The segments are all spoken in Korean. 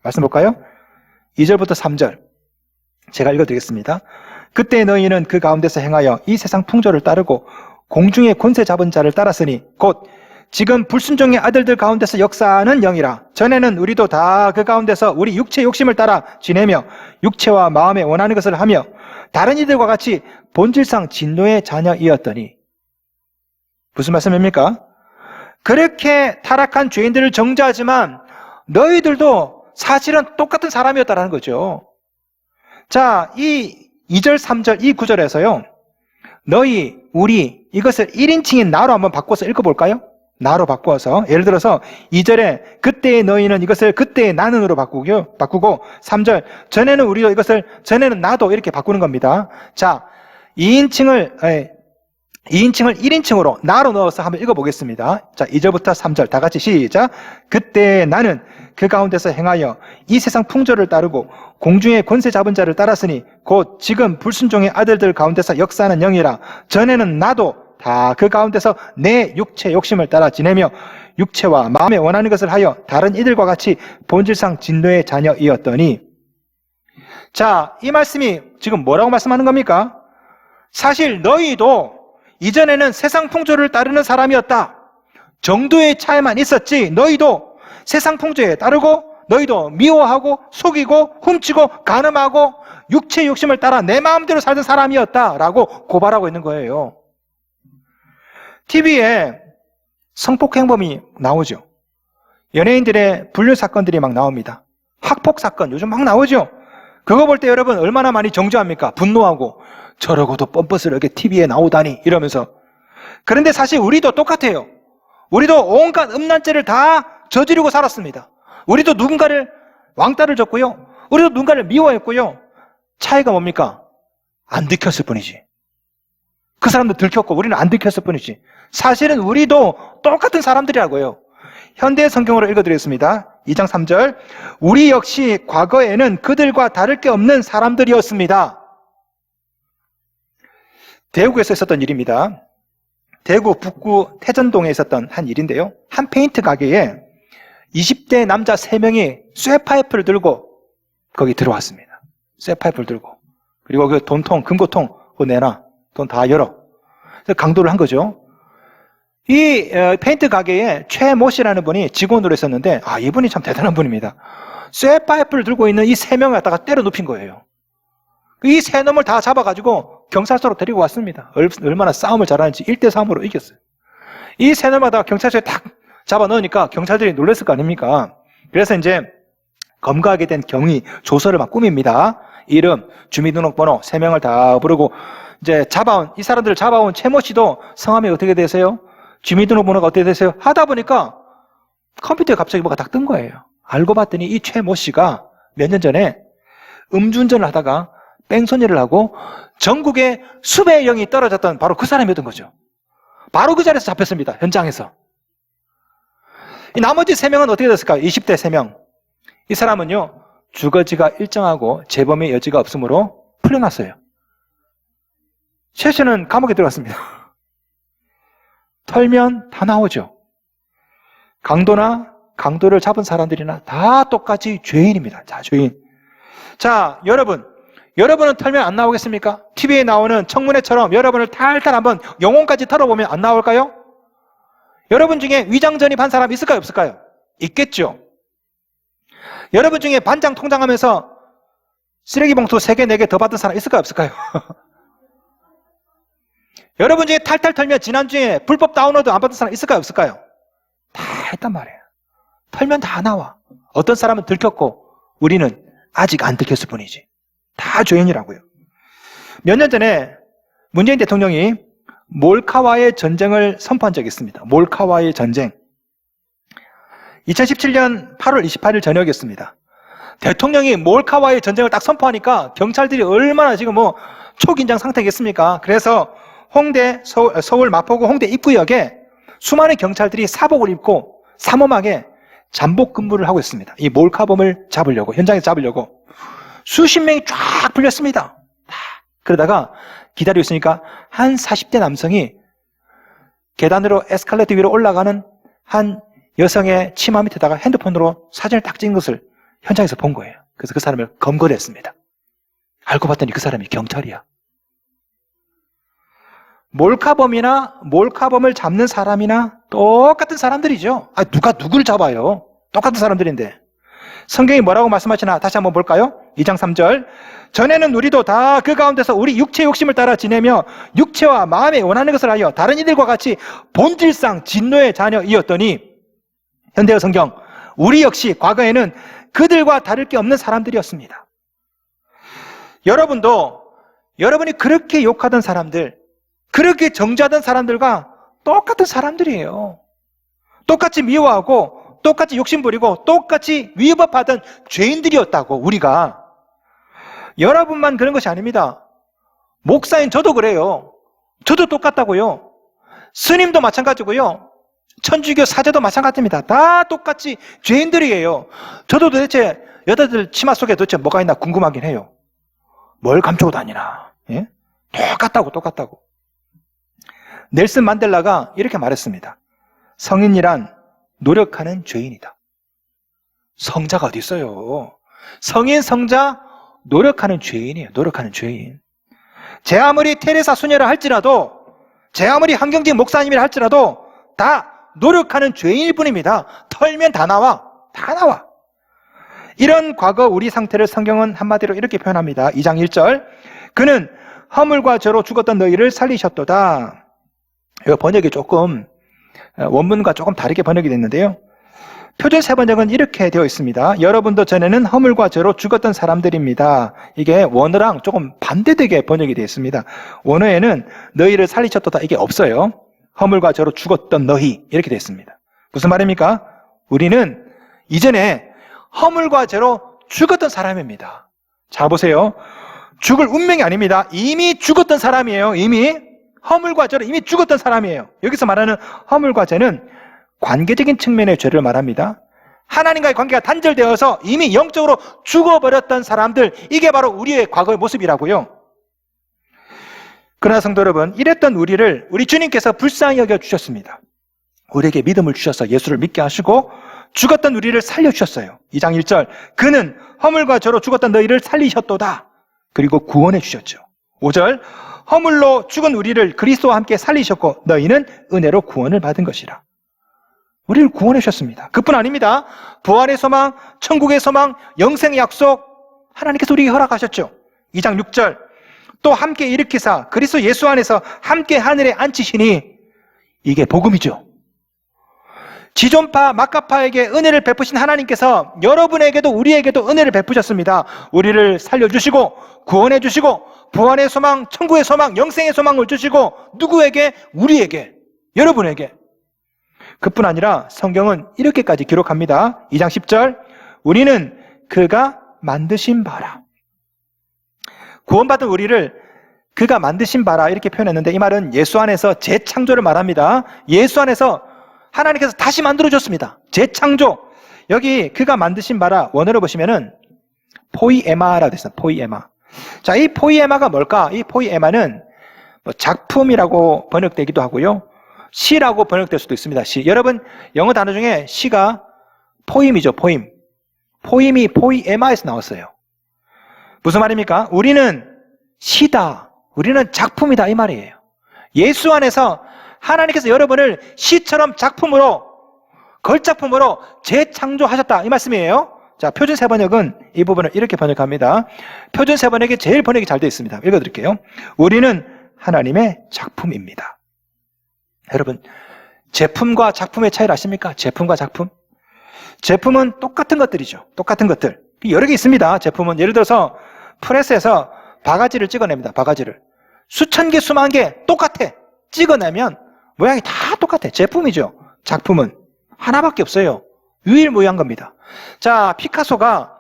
말씀 볼까요? 2절부터 3절 제가 읽어드리겠습니다. 그때 너희는 그 가운데서 행하여 이 세상 풍조를 따르고 공중의 권세 잡은 자를 따랐으니 곧 지금 불순종의 아들들 가운데서 역사하는 영이라. 전에는 우리도 다 그 가운데서 우리 육체 욕심을 따라 지내며 육체와 마음에 원하는 것을 하며 다른 이들과 같이 본질상 진노의 자녀이었더니. 무슨 말씀입니까? 그렇게 타락한 죄인들을 정죄하지만 너희들도 사실은 똑같은 사람이었다는 거죠. 자, 이 2절, 3절, 이 구절에서요, 너희, 우리, 이것을 1인칭인 나로 한번 바꿔서 읽어볼까요? 나로 바꿔서. 예를 들어서 2절에 그때의 너희는 이것을 그때의 나는으로 바꾸고 3절 전에는 우리도 이것을 전에는 나도 이렇게 바꾸는 겁니다. 자, 2인칭을 1인칭으로 나로 넣어서 한번 읽어보겠습니다. 자, 2절부터 3절 다 같이 시작. 그때 나는 그 가운데서 행하여 이 세상 풍조를 따르고 공중의 권세 잡은 자를 따랐으니 곧 지금 불순종의 아들들 가운데서 역사하는 영이라. 전에는 나도 다 그 가운데서 내 육체 욕심을 따라 지내며 육체와 마음에 원하는 것을 하여 다른 이들과 같이 본질상 진노의 자녀이었더니. 자, 이 말씀이 지금 뭐라고 말씀하는 겁니까? 사실 너희도 이전에는 세상 풍조를 따르는 사람이었다 정도의 차이만 있었지, 너희도 세상 풍조에 따르고 너희도 미워하고 속이고 훔치고 간음하고 육체 욕심을 따라 내 마음대로 살던 사람이었다라고 고발하고 있는 거예요. TV에 성폭행범이 나오죠. 연예인들의 불륜 사건들이 막 나옵니다. 학폭 사건 요즘 막 나오죠. 그거 볼 때 여러분 얼마나 많이 정죄합니까? 분노하고 저러고도 뻔뻔스럽게 TV에 나오다니 이러면서. 그런데 사실 우리도 똑같아요. 우리도 온갖 음란죄를 다 저지르고 살았습니다. 우리도 누군가를 왕따를 줬고요. 우리도 누군가를 미워했고요. 차이가 뭡니까? 안 들켰을 뿐이지. 그 사람도 들켰고 우리는 안 들켰을 뿐이지. 사실은 우리도 똑같은 사람들이라고요. 현대 성경으로 읽어드리겠습니다. 2장 3절 우리 역시 과거에는 그들과 다를 게 없는 사람들이었습니다. 대구에서 있었던 일입니다. 대구 북구 태전동에 있었던 한 일인데요. 한 페인트 가게에 20대 남자 3명이 쇠파이프를 들고 거기 들어왔습니다. 쇠파이프를 들고. 그리고 그 돈통, 금고통 그거 내놔. 돈 다 열어. 그래서 강도를 한 거죠. 이 페인트 가게에 최모 씨라는 분이 직원으로 있었는데 이분이 참 대단한 분입니다. 쇠파이프를 들고 있는 이 3명을 갖다가 때려 눕힌 거예요. 이 3놈을 다 잡아가지고 경찰서로 데리고 왔습니다. 얼마나 싸움을 잘하는지 1대3으로 이겼어요. 이 3놈을 갖다가 경찰서에 딱 잡아 넣으니까 경찰들이 놀랐을 거 아닙니까? 그래서 이제 검거하게 된 경위 조서를 막 꾸밉니다. 이름, 주민등록번호 3명을 다 부르고 이제 이 사람들을 잡아온 최모 씨도 성함이 어떻게 되세요? 주민등록번호가 어떻게 되세요? 하다 보니까 컴퓨터에 갑자기 뭐가 딱 뜬 거예요. 알고 봤더니 이 최모 씨가 몇 년 전에 음주운전을 하다가 뺑소니를 하고 전국에 수배의 영이 떨어졌던 바로 그 사람이었던 거죠. 바로 그 자리에서 잡혔습니다. 현장에서. 이 나머지 3명은 어떻게 됐을까요? 20대 3명. 이 사람은요, 주거지가 일정하고 재범의 여지가 없으므로 풀려났어요. 최 씨는 감옥에 들어갔습니다. 털면 다 나오죠. 강도를 잡은 사람들이나 다 똑같이 죄인입니다. 자, 죄인. 자, 여러분은 털면 안 나오겠습니까? TV에 나오는 청문회처럼 여러분을 탈탈 한번 영혼까지 털어보면 안 나올까요? 여러분 중에 위장 전입한 사람 있을까요? 없을까요? 있겠죠. 여러분 중에 반장 통장하면서 쓰레기 봉투 3개, 4개 더 받은 사람 있을까요? 없을까요? 여러분 중에 탈탈 털면 지난주에 불법 다운로드 안 받은 사람 있을까요? 없을까요? 다 했단 말이에요. 털면 다 나와. 어떤 사람은 들켰고 우리는 아직 안 들켰을 뿐이지. 다 죄인이라고요. 몇 년 전에 문재인 대통령이 몰카와의 전쟁을 선포한 적이 있습니다. 몰카와의 전쟁. 2017년 8월 28일 저녁이었습니다. 대통령이 몰카와의 전쟁을 딱 선포하니까 경찰들이 얼마나 지금 초긴장 상태겠습니까? 그래서 서울 마포구 홍대 입구역에 수많은 경찰들이 사복을 입고 삼엄하게 잠복 근무를 하고 있습니다. 이 몰카범을 잡으려고, 현장에서 잡으려고. 수십 명이 쫙 불렸습니다. 그러다가 기다리고 있으니까 한 40대 남성이 계단으로 에스컬레이터 위로 올라가는 한 여성의 치마 밑에다가 핸드폰으로 사진을 딱 찍은 것을 현장에서 본 거예요. 그래서 그 사람을 검거를 했습니다. 알고 봤더니 그 사람이 경찰이야. 몰카범을 잡는 사람이나 똑같은 사람들이죠. 누가 누구를 잡아요? 똑같은 사람들인데. 성경이 뭐라고 말씀하시나 다시 한번 볼까요? 2장 3절. 전에는 우리도 다 그 가운데서 우리 육체의 욕심을 따라 지내며 육체와 마음에 원하는 것을 하여 다른 이들과 같이 본질상 진노의 자녀이었더니, 현대어 성경, 우리 역시 과거에는 그들과 다를 게 없는 사람들이었습니다. 여러분이 그렇게 욕하던 사람들, 그렇게 정죄하던 사람들과 똑같은 사람들이에요. 똑같이 미워하고 똑같이 욕심부리고 똑같이 위법하던 죄인들이었다고. 우리가. 여러분만 그런 것이 아닙니다. 목사인 저도 그래요. 저도 똑같다고요. 스님도 마찬가지고요. 천주교 사제도 마찬가지입니다. 다 똑같이 죄인들이에요. 저도 도대체 여자들 치마 속에 도대체 뭐가 있나 궁금하긴 해요. 뭘 감추고 다니나. 예? 똑같다고. 넬슨 만델라가 이렇게 말했습니다. 성인이란 노력하는 죄인이다. 성자가 어디 있어요? 성인, 성자, 노력하는 죄인이에요. 노력하는 죄인. 제 아무리 테레사 수녀라 할지라도, 제 아무리 한경직 목사님이라 할지라도 다 노력하는 죄인일 뿐입니다. 털면 다 나와. 이런 과거 우리 상태를 성경은 한마디로 이렇게 표현합니다. 2장 1절. 그는 허물과 죄로 죽었던 너희를 살리셨도다. 이 번역이 조금 원문과 조금 다르게 번역이 됐는데요. 표준 세번역은 이렇게 되어 있습니다. 여러분도 전에는 허물과 죄로 죽었던 사람들입니다. 이게 원어랑 조금 반대되게 번역이 되어 있습니다. 원어에는 너희를 살리셨도다 이게 없어요. 허물과 죄로 죽었던 너희 이렇게 되어 있습니다. 무슨 말입니까? 우리는 이전에 허물과 죄로 죽었던 사람입니다. 자 보세요. 죽을 운명이 아닙니다. 이미 죽었던 사람이에요. 이미 허물과 죄로 이미 죽었던 사람이에요. 여기서 말하는 허물과 죄는 관계적인 측면의 죄를 말합니다. 하나님과의 관계가 단절되어서 이미 영적으로 죽어버렸던 사람들, 이게 바로 우리의 과거의 모습이라고요. 그러나 성도 여러분, 이랬던 우리를 우리 주님께서 불쌍히 여겨주셨습니다. 우리에게 믿음을 주셔서 예수를 믿게 하시고 죽었던 우리를 살려주셨어요. 2장 1절. 그는 허물과 죄로 죽었던 너희를 살리셨도다. 그리고 구원해 주셨죠. 5절. 허물로 죽은 우리를 그리스도와 함께 살리셨고 너희는 은혜로 구원을 받은 것이라. 우리를 구원해 주셨습니다. 그뿐 아닙니다. 부활의 소망, 천국의 소망, 영생의 약속 하나님께서 우리에게 허락하셨죠. 2장 6절. 또 함께 일으키사 그리스도 예수 안에서 함께 하늘에 앉히시니, 이게 복음이죠. 지존파 마카파에게 은혜를 베푸신 하나님께서 여러분에게도 우리에게도 은혜를 베푸셨습니다. 우리를 살려주시고 구원해 주시고 부활의 소망, 천국의 소망, 영생의 소망을 주시고 누구에게? 우리에게, 여러분에게. 그뿐 아니라 성경은 이렇게까지 기록합니다. 2장 10절. 우리는 그가 만드신 바라. 구원받은 우리를 그가 만드신 바라 이렇게 표현했는데, 이 말은 예수 안에서 재창조를 말합니다. 예수 안에서 하나님께서 다시 만들어줬습니다. 재창조. 여기 그가 만드신 바라 원어로 보시면은 포이에마라고 되어 있어요. 포이에마. 자, 이 포이에마가 뭘까? 이 포이에마는 작품이라고 번역되기도 하고요. 시라고 번역될 수도 있습니다. 시. 여러분, 영어 단어 중에 시가 포임이죠. 포임. 포임이 포이에마에서 나왔어요. 무슨 말입니까? 우리는 시다. 우리는 작품이다. 이 말이에요. 예수 안에서 하나님께서 여러분을 시처럼 작품으로, 걸작품으로 재창조하셨다. 이 말씀이에요. 자, 표준 세번역은 이 부분을 이렇게 번역합니다. 표준 세번역이 제일 번역이 잘 되어 있습니다. 읽어드릴게요. 우리는 하나님의 작품입니다. 여러분, 제품과 작품의 차이를 아십니까? 제품과 작품? 제품은 똑같은 것들이죠. 똑같은 것들. 여러 개 있습니다. 제품은 예를 들어서 프레스에서 바가지를 찍어냅니다. 바가지를. 수천 개, 수만 개 똑같아. 찍어내면 모양이 다 똑같아. 제품이죠. 작품은 하나밖에 없어요. 유일무이한 겁니다. 자, 피카소가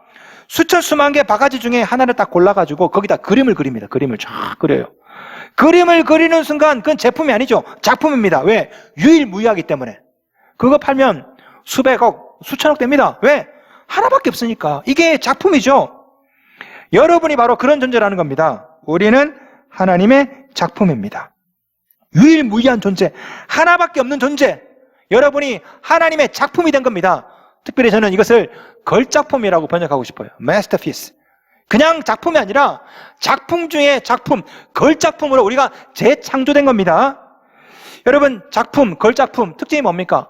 수천 수만 개 바가지 중에 하나를 딱 골라가지고 거기다 그림을 그립니다. 그림을 쫙 그려요. 그림을 그리는 순간 그건 제품이 아니죠. 작품입니다. 왜? 유일무이하기 때문에. 그거 팔면 수백억, 수천억 됩니다. 왜? 하나밖에 없으니까. 이게 작품이죠. 여러분이 바로 그런 존재라는 겁니다. 우리는 하나님의 작품입니다. 유일무이한 존재, 하나밖에 없는 존재. 여러분이 하나님의 작품이 된 겁니다. 특별히 저는 이것을 걸작품이라고 번역하고 싶어요. masterpiece. 그냥 작품이 아니라 작품 중에 작품, 걸작품으로 우리가 재창조된 겁니다. 여러분, 작품, 걸작품 특징이 뭡니까?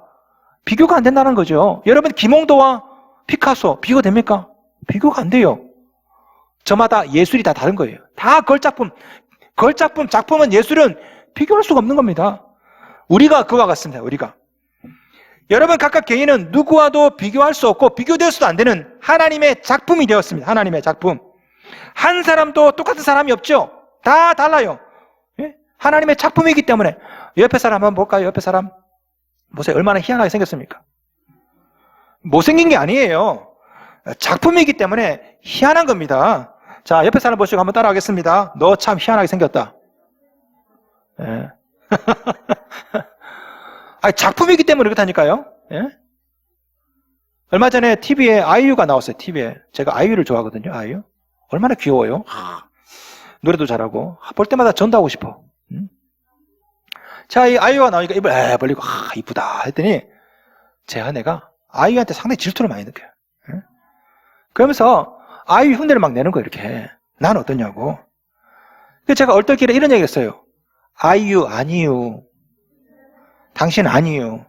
비교가 안 된다는 거죠. 여러분, 김홍도와 피카소 비교가 됩니까? 비교가 안 돼요. 저마다 예술이 다 다른 거예요. 다 걸작품. 걸작품, 작품은 예술은 비교할 수가 없는 겁니다. 우리가 그와 같습니다. 우리가. 여러분, 각각 개인은 누구와도 비교할 수 없고 비교될 수도 안 되는 하나님의 작품이 되었습니다. 하나님의 작품. 한 사람도 똑같은 사람이 없죠. 다 달라요. 예? 하나님의 작품이기 때문에. 옆에 사람 한번 볼까요? 옆에 사람 보세요. 얼마나 희한하게 생겼습니까? 못생긴 게 아니에요. 작품이기 때문에 희한한 겁니다. 자, 옆에 사람 보시고 한번 따라하겠습니다. 너 참 희한하게 생겼다. 예. 아니, 작품이기 때문에 그렇다니까요. 예? 얼마 전에 TV에 아이유가 나왔어요. TV에. 제가 아이유를 좋아하거든요. 아이유. 얼마나 귀여워요. 노래도 잘하고. 볼 때마다 전도하고 싶어. 자, 이 아이유가 나오니까 입을 벌리고 이쁘다 했더니 제 아내가 아이유한테 상당히 질투를 많이 느껴요. 예? 그러면서 아이유 흉내를 막 내는 거예요. 이렇게. 난 어떠냐고. 그래서 제가 얼떨결에 이런 얘기 했어요. 아이유 아니유. 당신 아니에요.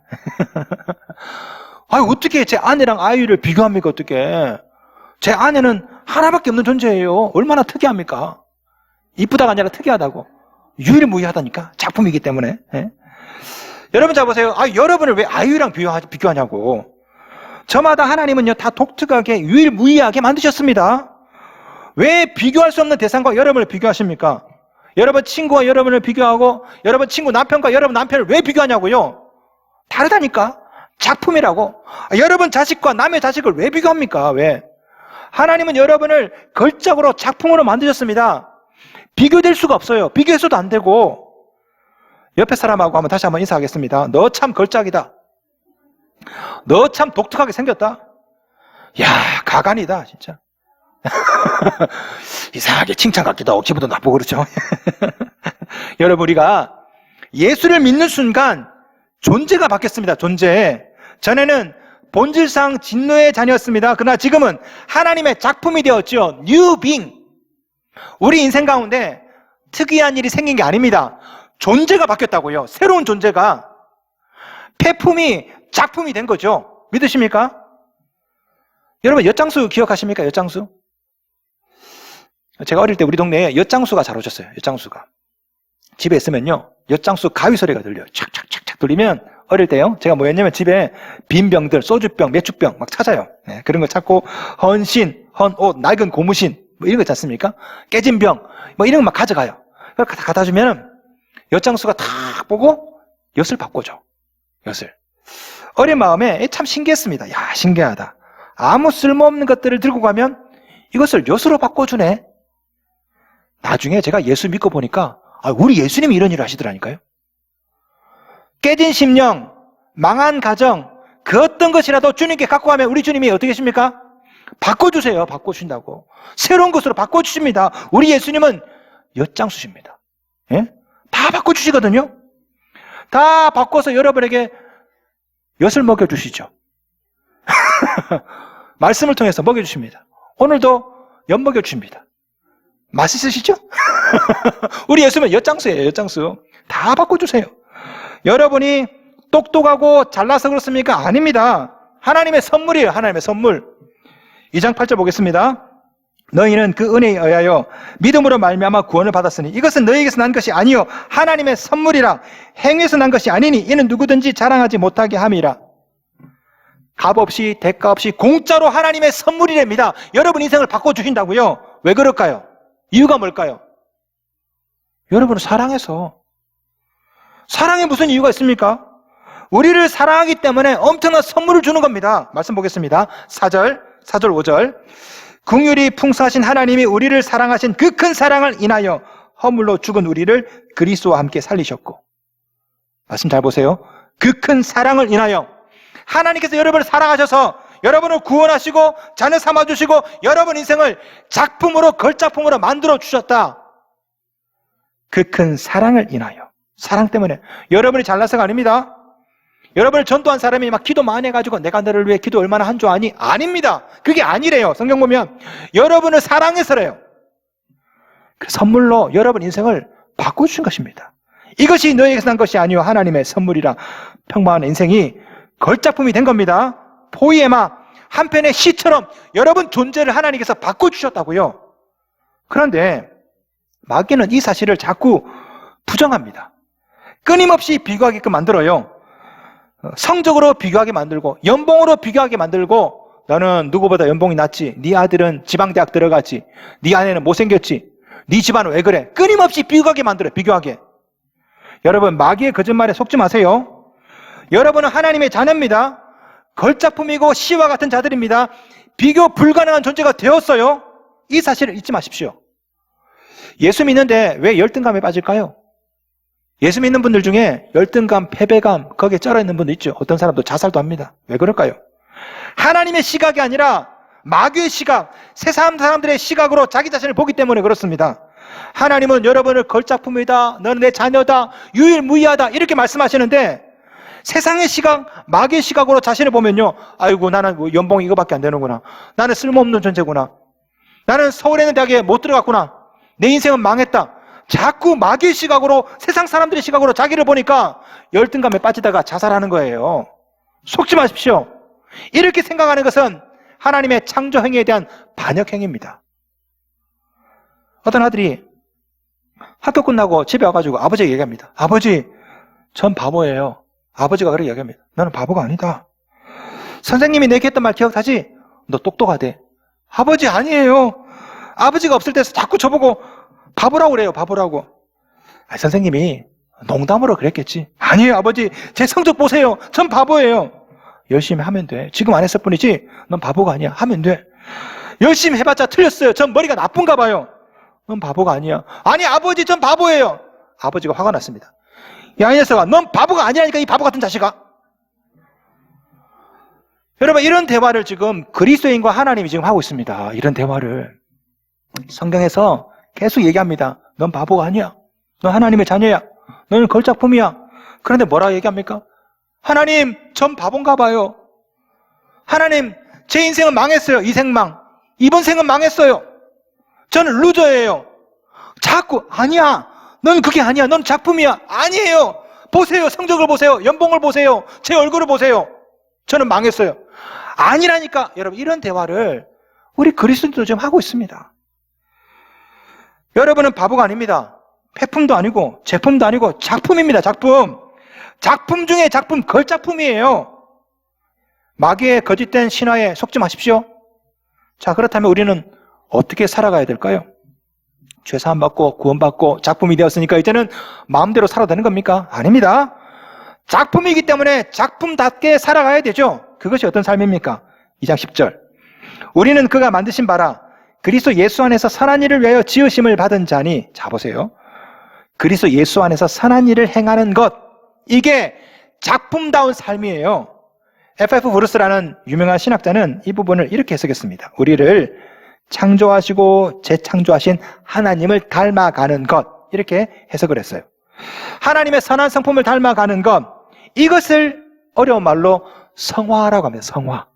어떻게 제 아내랑 아이유를 비교합니까? 어떻게? 제 아내는 하나밖에 없는 존재예요. 얼마나 특이합니까? 이쁘다가 아니라 특이하다고. 유일무이하다니까. 작품이기 때문에. 예? 여러분 잘 보세요. 여러분을 왜 아이유랑 비교하냐고. 저마다 하나님은요 다 독특하게 유일무이하게 만드셨습니다. 왜 비교할 수 없는 대상과 여러분을 비교하십니까? 여러분 친구와 여러분을 비교하고 여러분 친구 남편과 여러분 남편을 왜 비교하냐고요? 다르다니까. 작품이라고. 여러분 자식과 남의 자식을 왜 비교합니까? 왜? 하나님은 여러분을 걸작으로 작품으로 만드셨습니다. 비교될 수가 없어요. 비교해서도 안 되고. 옆에 사람하고 다시 한번 인사하겠습니다. 너 참 걸작이다. 너 참 독특하게 생겼다. 야, 가관이다 진짜. 이상하게 칭찬 같기도 하고 기분도 나쁘고 그렇죠. 여러분, 우리가 예수를 믿는 순간 존재가 바뀌었습니다. 존재. 전에는 본질상 진노의 자녀였습니다. 그러나 지금은 하나님의 작품이 되었죠. New being. 우리 인생 가운데 특이한 일이 생긴 게 아닙니다. 존재가 바뀌었다고요. 새로운 존재가. 폐품이 작품이 된 거죠. 믿으십니까? 여러분, 엿장수 기억하십니까? 엿장수? 제가 어릴 때 우리 동네에 엿장수가 잘 오셨어요. 엿장수가. 집에 있으면요, 엿장수 가위 소리가 들려요. 착착착착 들리면 어릴 때요, 제가 뭐 했냐면 집에 빈 병들, 소주병, 맥주병 막 찾아요. 네, 그런 거 찾고 헌신, 헌옷, 낡은 고무신 뭐 이런 거 있지 않습니까? 깨진 병, 뭐 이런 거 막 가져가요. 갖다 주면은 엿장수가 탁 보고 엿을 바꿔줘. 엿을. 어린 마음에 참 신기했습니다. 야, 신기하다. 아무 쓸모없는 것들을 들고 가면 이것을 엿으로 바꿔주네. 나중에 제가 예수 믿고 보니까 우리 예수님이 이런 일을 하시더라니까요. 깨진 심령, 망한 가정, 그 어떤 것이라도 주님께 갖고 가면 우리 주님이 어떻게 하십니까? 바꿔주세요. 바꿔주신다고. 새로운 것으로 바꿔주십니다. 우리 예수님은 엿장수십니다. 예? 다 바꿔주시거든요. 다 바꿔서 여러분에게 엿을 먹여주시죠. 말씀을 통해서 먹여주십니다. 오늘도 엿 먹여주십니다. 맛있으시죠? 우리 예수님은 엿장수예요. 엿장수. 다 바꿔주세요. 여러분이 똑똑하고 잘나서 그렇습니까? 아닙니다. 하나님의 선물이에요. 하나님의 선물. 2장 8절 보겠습니다. 너희는 그 은혜에 의하여 믿음으로 말미암아 구원을 받았으니 이것은 너희에게서 난 것이 아니요 하나님의 선물이라. 행위에서 난 것이 아니니 이는 누구든지 자랑하지 못하게 함이라. 값 없이 대가 없이 공짜로 하나님의 선물이랍니다. 여러분 인생을 바꿔주신다고요. 왜 그럴까요? 이유가 뭘까요? 여러분을 사랑해서. 사랑에 무슨 이유가 있습니까? 우리를 사랑하기 때문에 엄청난 선물을 주는 겁니다. 말씀 보겠습니다. 4절 5절. 긍휼이 풍성하신 하나님이 우리를 사랑하신 그 큰 사랑을 인하여 허물로 죽은 우리를 그리스도와 함께 살리셨고. 말씀 잘 보세요. 그 큰 사랑을 인하여 하나님께서 여러분을 사랑하셔서 여러분을 구원하시고 자녀 삼아주시고 여러분 인생을 작품으로 걸작품으로 만들어 주셨다. 그 큰 사랑을 인하여. 사랑 때문에. 여러분이 잘나서가 아닙니다. 여러분을 전도한 사람이 막 기도 많이 해가지고 내가 너를 위해 기도 얼마나 한 줄 아니? 아닙니다. 그게 아니래요. 성경 보면 여러분을 사랑해서래요. 그 선물로 여러분 인생을 바꿔주신 것입니다. 이것이 너에게서 난 것이 아니요 하나님의 선물이라. 평범한 인생이 걸작품이 된 겁니다. 포이에마, 한편의 시처럼 여러분 존재를 하나님께서 바꿔주셨다고요. 그런데 마귀는 이 사실을 자꾸 부정합니다. 끊임없이 비교하게끔 만들어요. 성적으로 비교하게 만들고 연봉으로 비교하게 만들고 너는 누구보다 연봉이 낮지, 네 아들은 지방대학 들어갔지, 네 아내는 못생겼지, 네 집안은 왜 그래? 끊임없이 비교하게 만들어요. 비교하게. 여러분 마귀의 거짓말에 속지 마세요. 여러분은 하나님의 자녀입니다. 걸작품이고 시와 같은 자들입니다. 비교 불가능한 존재가 되었어요. 이 사실을 잊지 마십시오. 예수 믿는데 왜 열등감에 빠질까요? 예수 믿는 분들 중에 열등감, 패배감 거기에 쩔어 있는 분도 있죠. 어떤 사람도 자살도 합니다. 왜 그럴까요? 하나님의 시각이 아니라 마귀의 시각, 세상 사람들의 시각으로 자기 자신을 보기 때문에 그렇습니다. 하나님은 여러분을 걸작품이다, 너는 내 자녀다, 유일무이하다 이렇게 말씀하시는데 세상의 시각, 마귀의 시각으로 자신을 보면요, 아이고 나는 뭐 연봉이 이거밖에 안 되는구나, 나는 쓸모없는 존재구나, 나는 서울에 있는 대학에 못 들어갔구나, 내 인생은 망했다. 자꾸 마귀의 시각으로, 세상 사람들의 시각으로 자기를 보니까 열등감에 빠지다가 자살하는 거예요. 속지 마십시오. 이렇게 생각하는 것은 하나님의 창조 행위에 대한 반역 행위입니다. 어떤 아들이 학교 끝나고 집에 와가지고 아버지에게 얘기합니다. 아버지, 전 바보예요. 아버지가 그렇게 얘기합니다. 나는 바보가 아니다. 선생님이 내게 했던 말 기억하지? 너 똑똑하대. 아버지 아니에요. 아버지가 없을 때 자꾸 저보고 바보라고 그래요. 바보라고. 선생님이 농담으로 그랬겠지. 아니에요 아버지, 제 성적 보세요. 전 바보예요. 열심히 하면 돼. 지금 안 했을 뿐이지 넌 바보가 아니야. 하면 돼. 열심히 해봤자 틀렸어요. 전 머리가 나쁜가 봐요. 넌 바보가 아니야. 아니 아버지, 전 바보예요. 아버지가 화가 났습니다. 야, 이 녀석아, 넌 바보가 아니라니까, 이 바보 같은 자식아. 여러분, 이런 대화를 지금 그리스도인과 하나님이 지금 하고 있습니다. 이런 대화를 성경에서 계속 얘기합니다. 넌 바보가 아니야. 넌 하나님의 자녀야. 너는 걸작품이야. 그런데 뭐라고 얘기합니까? 하나님, 전 바본가 봐요. 하나님, 제 인생은 망했어요. 이 생망. 이번 생은 망했어요. 저는 루저예요. 자꾸 아니야. 넌 그게 아니야. 넌 작품이야. 아니에요. 보세요. 성적을 보세요. 연봉을 보세요. 제 얼굴을 보세요. 저는 망했어요. 아니라니까. 여러분, 이런 대화를 우리 그리스도인도 지금 하고 있습니다. 여러분은 바보가 아닙니다. 폐품도 아니고 제품도 아니고 작품입니다. 작품. 작품 중에 작품, 걸작품이에요. 마귀의 거짓된 신화에 속지 마십시오. 자, 그렇다면 우리는 어떻게 살아가야 될까요? 죄 사함 받고 구원받고 작품이 되었으니까 이제는 마음대로 살아도 되는 겁니까? 아닙니다. 작품이기 때문에 작품답게 살아가야 되죠. 그것이 어떤 삶입니까? 2장 10절. 우리는 그가 만드신 바라 그리스도 예수 안에서 선한 일을 위하여 지으심을 받은 자니. 자, 보세요. 그리스도 예수 안에서 선한 일을 행하는 것, 이게 작품다운 삶이에요. F.F. 브루스라는 유명한 신학자는 이 부분을 이렇게 해석했습니다. 우리를 창조하시고 재창조하신 하나님을 닮아가는 것, 이렇게 해석을 했어요. 하나님의 선한 성품을 닮아가는 것, 이것을 어려운 말로 성화라고 합니다. 성화.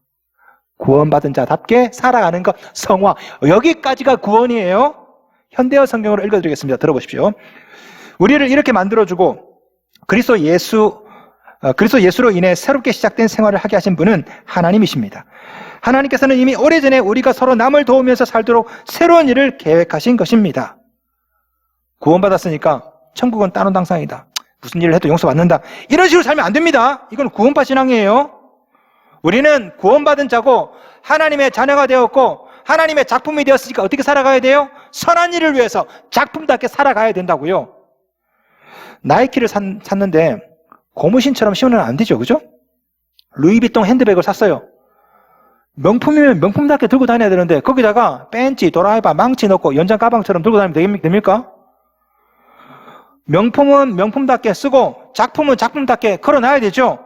구원받은 자답게 살아가는 것, 성화. 여기까지가 구원이에요. 현대어 성경으로 읽어드리겠습니다. 들어보십시오. 우리를 이렇게 만들어주고 그리스도 예수로 인해 새롭게 시작된 생활을 하게 하신 분은 하나님이십니다. 하나님께서는 이미 오래전에 우리가 서로 남을 도우면서 살도록 새로운 일을 계획하신 것입니다. 구원받았으니까 천국은 따놓은 당상이다. 무슨 일을 해도 용서받는다. 이런 식으로 살면 안 됩니다. 이건 구원파 신앙이에요. 우리는 구원받은 자고 하나님의 자녀가 되었고 하나님의 작품이 되었으니까 어떻게 살아가야 돼요? 선한 일을 위해서 작품답게 살아가야 된다고요. 나이키를 샀는데 고무신처럼 신으면 안 되죠. 그죠? 루이비통 핸드백을 샀어요. 명품이면 명품답게 들고 다녀야 되는데 거기다가 벤치, 드라이버, 망치 넣고 연장 가방처럼 들고 다니면 됩니까? 명품은 명품답게 쓰고 작품은 작품답게 걸어놔야 되죠.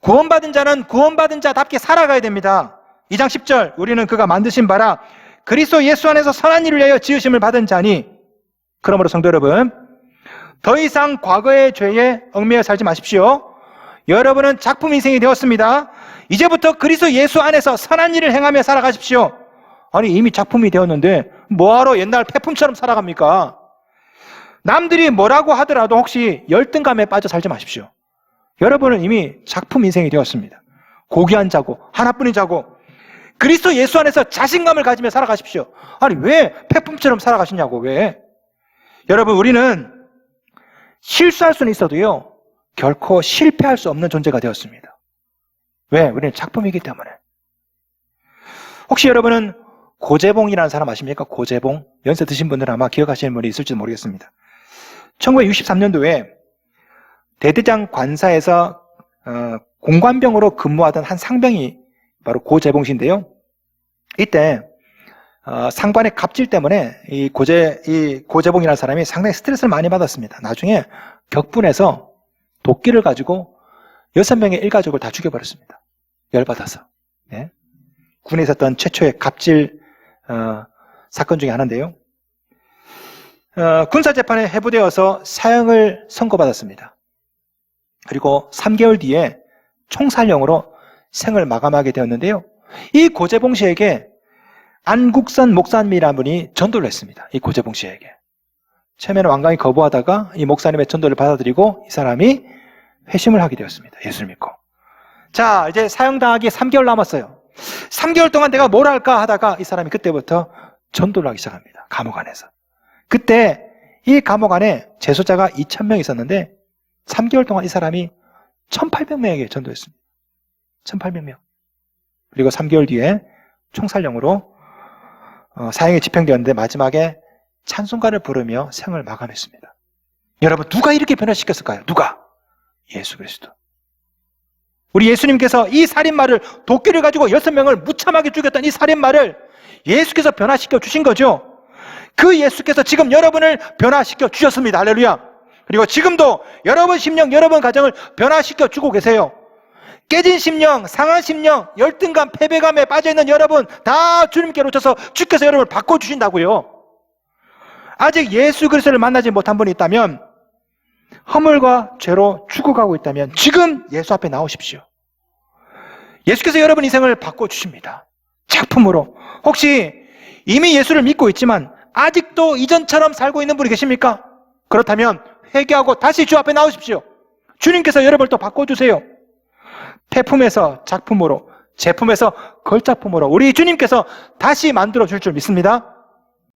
구원받은 자는 구원받은 자답게 살아가야 됩니다. 2장 10절. 우리는 그가 만드신 바라 그리스도 예수 안에서 선한 일을 위하여 지으심을 받은 자니. 그러므로 성도 여러분, 더 이상 과거의 죄에 얽매여 살지 마십시오. 여러분은 작품 인생이 되었습니다. 이제부터 그리스도 예수 안에서 선한 일을 행하며 살아가십시오. 아니 이미 작품이 되었는데 뭐하러 옛날 폐품처럼 살아갑니까? 남들이 뭐라고 하더라도 혹시 열등감에 빠져 살지 마십시오. 여러분은 이미 작품 인생이 되었습니다. 고귀한 자고 하나뿐인 자고 그리스도 예수 안에서 자신감을 가지며 살아가십시오. 아니 왜 폐품처럼 살아가시냐고 왜? 여러분 우리는 실수할 수는 있어도요 결코 실패할 수 없는 존재가 되었습니다. 왜? 우리는 작품이기 때문에. 혹시 여러분은 고재봉이라는 사람 아십니까? 고재봉. 연세 드신 분들은 아마 기억하시는 분이 있을지 모르겠습니다. 1963년도에 대대장 관사에서 공관병으로 근무하던 한 상병이 바로 고재봉 씨인데요. 이때 상관의 갑질 때문에 이 고재봉이라는 사람이 상당히 스트레스를 많이 받았습니다. 나중에 격분해서 도끼를 가지고 6명의 일가족을 다 죽여버렸습니다. 열받아서. 네. 군에 있었던 최초의 갑질 사건 중에 하나인데요. 군사재판에 회부되어서 사형을 선고받았습니다. 그리고 3개월 뒤에 총살형으로 생을 마감하게 되었는데요. 이 고재봉 씨에게 안국선 목사님이라는 분이 전도를 했습니다. 이 고재봉 씨에게. 처음에는 완강히 거부하다가 이 목사님의 전도를 받아들이고 이 사람이 회심을 하게 되었습니다. 예수를 믿고. 자, 이제 사형당하기 3개월 남았어요. 3개월 동안 내가 뭘 할까 하다가 이 사람이 그때부터 전도를 하기 시작합니다. 감옥 안에서. 그때 이 감옥 안에 재소자가 2,000명 있었는데 3개월 동안 이 사람이 1,800명에게 전도했습니다. 1,800명. 그리고 3개월 뒤에 총살형으로 사형이 집행되었는데 마지막에 찬송가를 부르며 생을 마감했습니다. 여러분 누가 이렇게 변화시켰을까요? 누가? 예수 그리스도. 우리 예수님께서 이 살인마를 도끼를 가지고 6명을 무참하게 죽였던 이 살인마를 예수께서 변화시켜 주신 거죠. 그 예수께서 지금 여러분을 변화시켜 주셨습니다. 할렐루야. 그리고 지금도 여러분 심령, 여러분 가정을 변화시켜 주고 계세요. 깨진 심령, 상한 심령, 열등감, 패배감에 빠져있는 여러분 다 주님께로 오셔서 주께서 여러분을 바꿔주신다고요. 아직 예수 그리스도를 만나지 못한 분이 있다면 허물과 죄로 죽어가고 있다면 지금 예수 앞에 나오십시오. 예수께서 여러분 인생을 바꿔주십니다. 작품으로. 혹시 이미 예수를 믿고 있지만 아직도 이전처럼 살고 있는 분이 계십니까? 그렇다면 회개하고 다시 주 앞에 나오십시오. 주님께서 여러분을 또 바꿔주세요. 폐품에서 작품으로, 제품에서 걸작품으로 우리 주님께서 다시 만들어줄 줄 믿습니다.